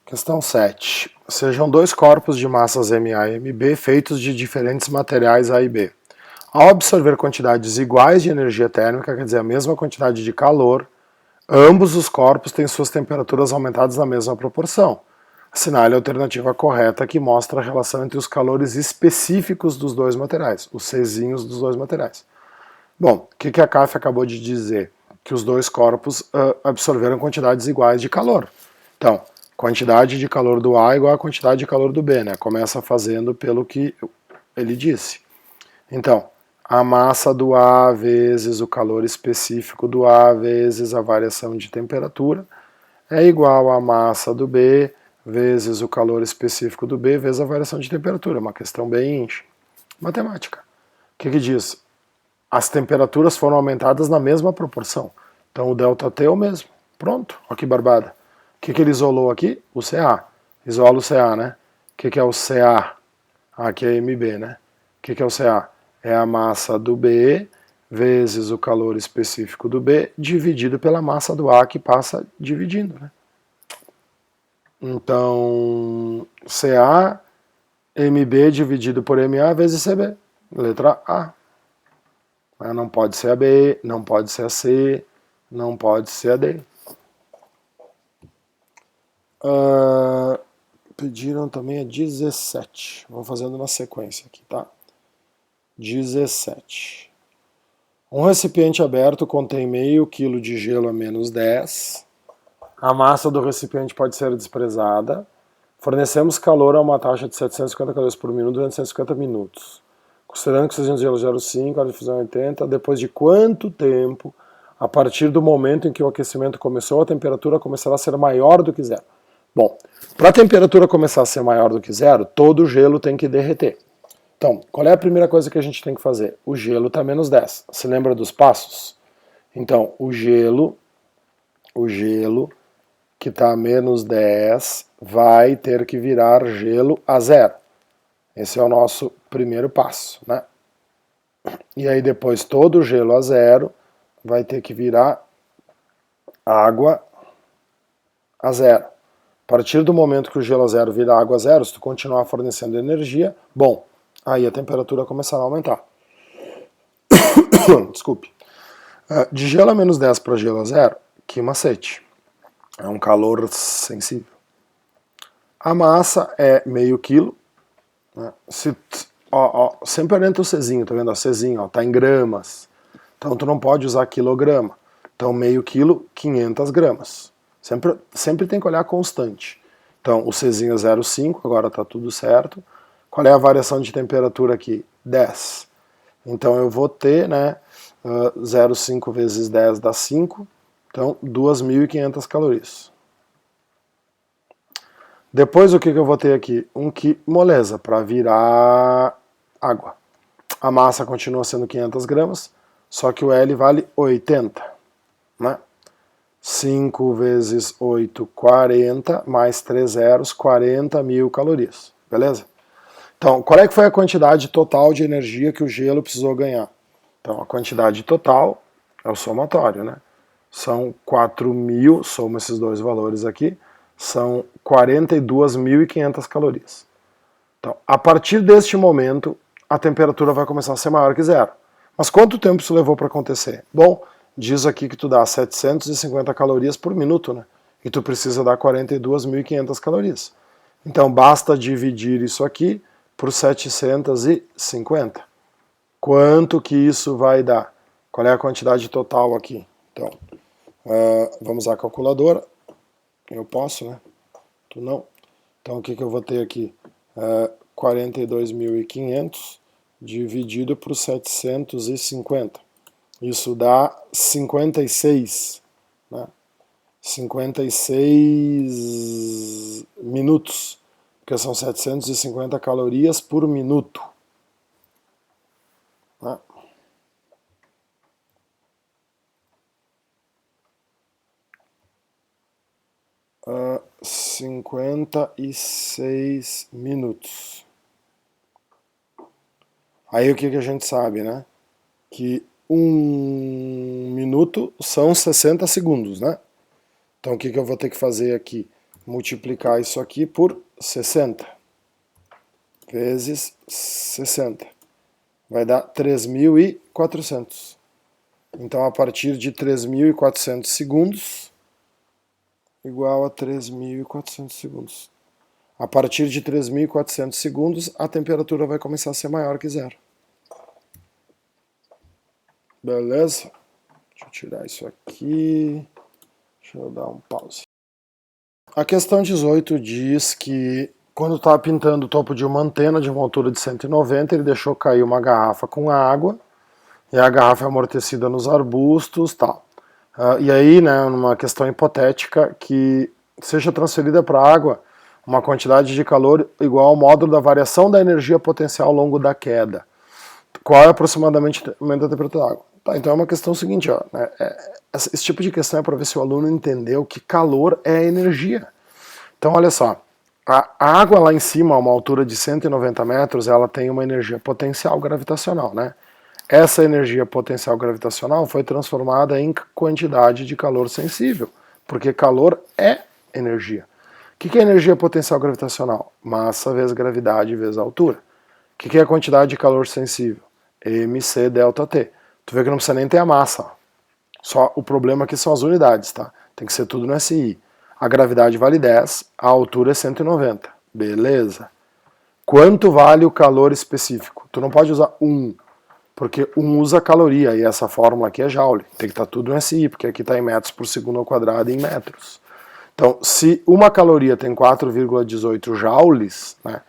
Questão 7. Sejam dois corpos de massas MA e MB feitos de diferentes materiais A e B. Ao absorver quantidades iguais de energia térmica, quer dizer, a mesma quantidade de calor, ambos os corpos têm suas temperaturas aumentadas na mesma proporção. Assinale a alternativa correta que mostra a relação entre os calores específicos dos dois materiais, os Czinhos dos dois materiais. Bom, o que a CAF acabou de dizer? Que os dois corpos absorveram quantidades iguais de calor. Então, quantidade de calor do A igual a quantidade de calor do B, né? Começa fazendo pelo que ele disse. Então, a massa do A vezes o calor específico do A vezes a variação de temperatura é igual à massa do B vezes o calor específico do B vezes a variação de temperatura. Uma questão bem matemática. O que diz? As temperaturas foram aumentadas na mesma proporção. Então o ΔT é o mesmo. Pronto, olha que barbada. O que ele isolou aqui? O Ca. Isola o Ca, né? O que é o Ca? Aqui é MB, né? O que é o Ca? É a massa do B vezes o calor específico do B dividido pela massa do A que passa dividindo, né? Então, Ca, MB dividido por MA vezes CB. Letra A. Não pode ser a B, não pode ser a C, não pode ser a D. Pediram também a 17. Vamos fazendo na sequência aqui, tá? 17. Um recipiente aberto contém meio quilo de gelo a menos 10. A massa do recipiente pode ser desprezada. Fornecemos calor a uma taxa de 750 calorias por minuto durante 150 minutos. Considerando que o oxigênio de gelo 0,5, a difusão 80, depois de quanto tempo, a partir do momento em que o aquecimento começou, a temperatura começará a ser maior do que zero? Bom, para a temperatura começar a ser maior do que zero, todo o gelo tem que derreter. Então, qual é a primeira coisa que a gente tem que fazer? O gelo está menos 10. Você lembra dos passos? Então, o gelo que está a menos 10 vai ter que virar gelo a zero. Esse é o nosso primeiro passo, né? E aí depois todo o gelo a zero vai ter que virar água a zero. A partir do momento que o gelo a zero vira água a zero, se tu continuar fornecendo energia, bom, aí a temperatura começará a aumentar. Desculpe. De gelo a menos 10 para gelo a zero, que macete. É um calor sensível. A massa é meio quilo. Né? Sempre orienta o Czinho, tá vendo? O Czinho, ó, tá em gramas. Então tu não pode usar quilograma. Então meio quilo, 500 gramas. Sempre tem que olhar constante. Então o Czinho é 0,5, agora tá tudo certo. Qual é a variação de temperatura aqui? 10. Então eu vou ter, né, 0,5 vezes 10 dá 5. Então 2.500 calorias. Depois o que eu vou ter aqui? Moleza, para virar água. A massa continua sendo 500 gramas, só que o L vale 80. Né? 5 vezes 8, 40, mais 3 zeros, 40.000 calorias. Beleza? Então, qual é que foi a quantidade total de energia que o gelo precisou ganhar? Então, a quantidade total é o somatório, né? São 4.000, soma esses dois valores aqui, são 42.500 calorias. Então, a partir deste momento, a temperatura vai começar a ser maior que zero. Mas quanto tempo isso levou para acontecer? Bom, diz aqui que tu dá 750 calorias por minuto, né? E tu precisa dar 42.500 calorias. Então, basta dividir isso aqui por 750. Quanto que isso vai dar? Qual é a quantidade total aqui? Então, vamos usar a calculadora. Eu posso, né? Tu não. Então o que eu vou ter aqui? 42.500 dividido por 750. Isso dá 56. Né? 56 minutos. Porque são 750 calorias por minuto. Né? 56 minutos. Aí o que a gente sabe, né? Que 1 minuto são 60 segundos, né? Então o que eu vou ter que fazer aqui? multiplicar isso aqui por 60 vezes 60. Vai dar 3.400. Então, a partir de 3.400 segundos, igual a 3.400 segundos. A partir de 3.400 segundos, a temperatura vai começar a ser maior que zero. Beleza? Deixa eu tirar isso aqui. Deixa eu dar um pause. A questão 18 diz que quando estava pintando o topo de uma antena de uma altura de 190, ele deixou cair uma garrafa com água, e a garrafa é amortecida nos arbustos, tal. E aí, né, numa questão hipotética, que seja transferida para a água uma quantidade de calor igual ao módulo da variação da energia potencial ao longo da queda. Qual é aproximadamente o aumento da temperatura da água? Tá, então é uma questão seguinte, ó, né, esse tipo de questão é para ver se o aluno entendeu que calor é energia. Então, olha só, a água lá em cima, a uma altura de 190 metros, ela tem uma energia potencial gravitacional, né? Essa energia potencial gravitacional foi transformada em quantidade de calor sensível, porque calor é energia. O que é energia potencial gravitacional? Massa vezes gravidade vezes altura. O que é a quantidade de calor sensível? mc delta T. Tu vê que não precisa nem ter a massa. Só o problema aqui são as unidades, tá? Tem que ser tudo no SI. A gravidade vale 10, a altura é 190. Beleza. Quanto vale o calor específico? Tu não pode usar 1, porque 1 usa caloria, e essa fórmula aqui é joule. Tem que estar tudo no SI, porque aqui está em metros por segundo ao quadrado em metros. Então, se uma caloria tem 4,18 joules, né,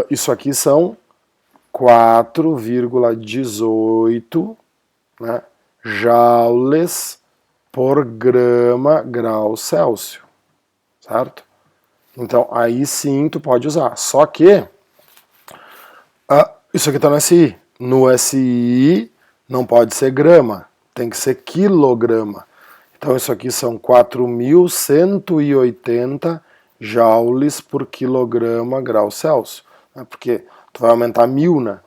isso aqui são 4,18, né, joules por grama grau Celsius, certo? Então, aí sim tu pode usar. Só que, isso aqui está no SI. No SI não pode ser grama, tem que ser quilograma. Então, isso aqui são 4.180 joules por quilograma grau Celsius. Né? Porque tu vai aumentar 1.000, né?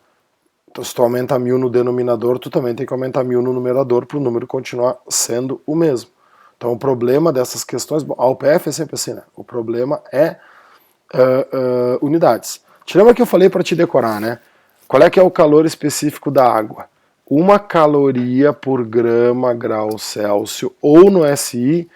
Então, se tu aumenta 1.000 no denominador, tu também tem que aumentar 1.000 no numerador para o número continuar sendo o mesmo. Então, o problema dessas questões, a UPF é sempre assim, né? O problema é unidades. Te lembra que eu falei para te decorar, né? Qual é que é o calor específico da água? 1 caloria por grama grau Celsius, ou no SI,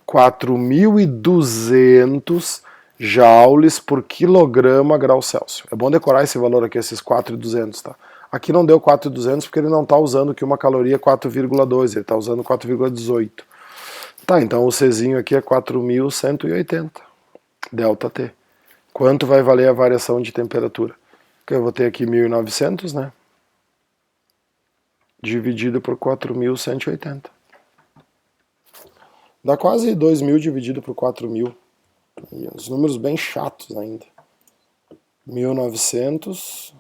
4.200 joules por quilograma grau Celsius. É bom decorar esse valor aqui, esses 4.200, tá? Aqui não deu 4.200 porque ele não está usando que uma caloria é 4,2, ele está usando 4,18. Tá, então o Czinho aqui é 4.180, delta T. Quanto vai valer a variação de temperatura? Que eu vou ter aqui 1.900, né? Dividido por 4.180. Dá quase 2.000 dividido por 4.000. E os números bem chatos ainda. 1.900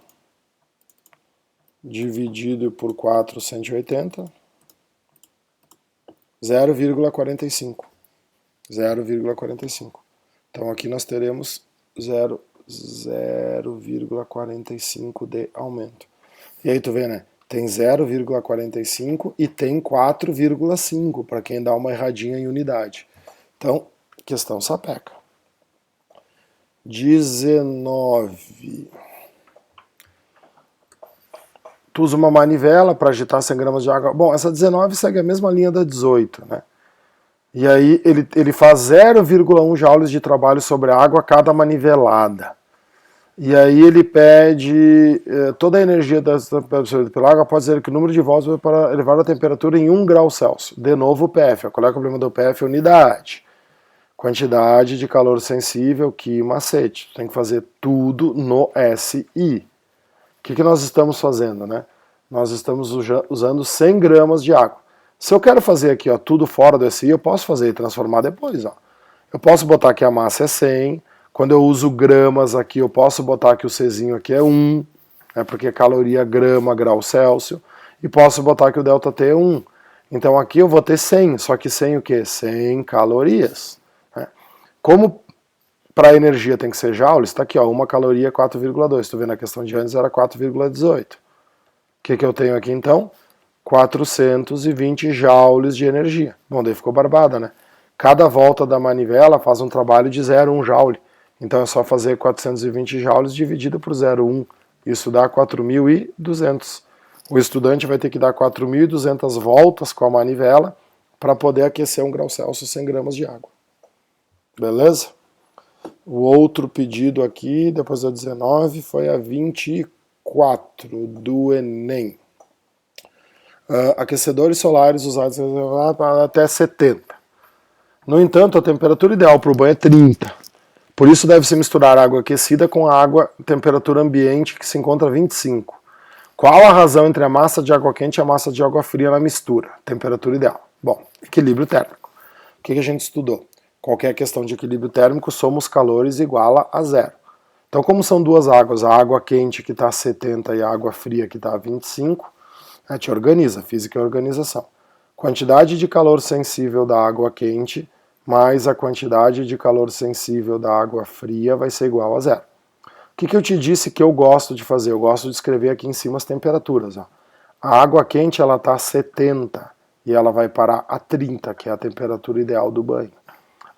dividido por 4.180. 0,45. 0,45. Então aqui nós teremos 0,45 de aumento. E aí tu vê, né? Tem 0,45 e tem 4,5, para quem dá uma erradinha em unidade. Então, questão sapeca. 19. Tu usa uma manivela para agitar 100 gramas de água. Bom, essa 19 segue a mesma linha da 18, né? E aí ele faz 0,1 joules de trabalho sobre a água a cada manivelada. E aí ele pede toda a energia absorvida pela água pode dizer que o número de volts para elevar a temperatura em 1 grau Celsius. De novo o PF. Qual é o problema do PF? Unidade. Quantidade de calor sensível, que macete. Tem que fazer tudo no SI. O que nós estamos fazendo, né? Nós estamos usando 100 gramas de água. Se eu quero fazer aqui, ó, tudo fora do SI, eu posso fazer e transformar depois, ó. Eu posso botar que a massa é 100. Quando eu uso gramas aqui, eu posso botar que o Czinho aqui é 1, né, porque é caloria grama grau Celsius. E posso botar que o delta T é 1. Então aqui eu vou ter 100, só que 100 o quê? 100 calorias. Né? Como para a energia tem que ser joules, está aqui, ó, 1 caloria 4,2. Estou vendo a questão de antes era 4,18. O que eu tenho aqui então? 420 joules de energia. Bom, daí ficou barbada, né? Cada volta da manivela faz um trabalho de 0,1 joule. Então é só fazer 420 joules dividido por 0,1. Isso dá 4.200. O estudante vai ter que dar 4.200 voltas com a manivela para poder aquecer 1 grau Celsius 100 gramas de água. Beleza? O outro pedido aqui, depois da 19, foi a 24 do Enem. Aquecedores solares usados até 70. No entanto, a temperatura ideal para o banho é 30. Por isso deve-se misturar água aquecida com a água temperatura ambiente, que se encontra a 25. Qual a razão entre a massa de água quente e a massa de água fria na mistura? Temperatura ideal. Bom, equilíbrio térmico. O que a gente estudou? Qualquer questão de equilíbrio térmico, soma os calores iguala a 0. Então, como são duas águas, a água quente que está a 70 e a água fria que está a 25, te organiza, física é organização. Quantidade de calor sensível da água quente mais a quantidade de calor sensível da água fria vai ser igual a 0. O que eu te disse que eu gosto de fazer? Eu gosto de escrever aqui em cima as temperaturas. Ó. A água quente está a 70 e ela vai parar a 30, que é a temperatura ideal do banho.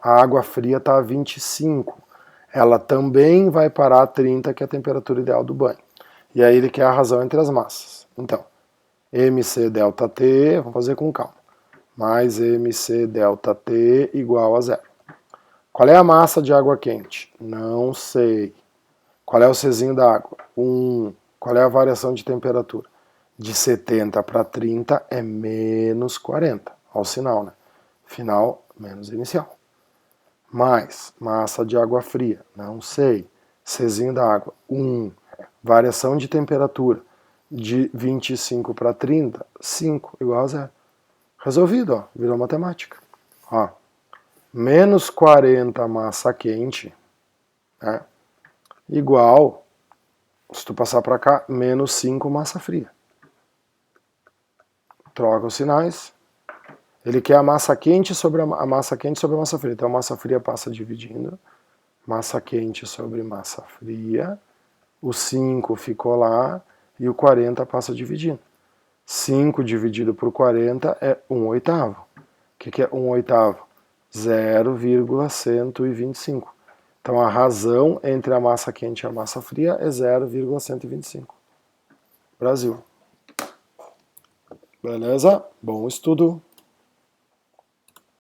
A água fria está a 25, ela também vai parar a 30, que é a temperatura ideal do banho. E aí ele quer a razão entre as massas. Então, MC delta T, vamos fazer com calma, mais MC delta T igual a 0. Qual é a massa de água quente? Não sei. Qual é o Czinho da água? 1. Qual é a variação de temperatura? De 70 para 30 é menos 40. Olha o sinal, né? Final menos inicial. Mais massa de água fria? Não sei. Czinho da água? 1. Variação de temperatura de 25 para 30, 5 igual a 0. Resolvido, ó, virou matemática. Ó, menos 40 massa quente, né, igual, se tu passar para cá, menos 5 massa fria. Troca os sinais. Ele quer a massa quente sobre a massa quente sobre a massa fria. Então a massa fria passa dividindo. Massa quente sobre massa fria. O 5 ficou lá e o 40 passa dividindo. 5 dividido por 40 é 1/8. O que é 1/8? 0,125. Então a razão entre a massa quente e a massa fria é 0,125. Brasil. Beleza? Bom estudo.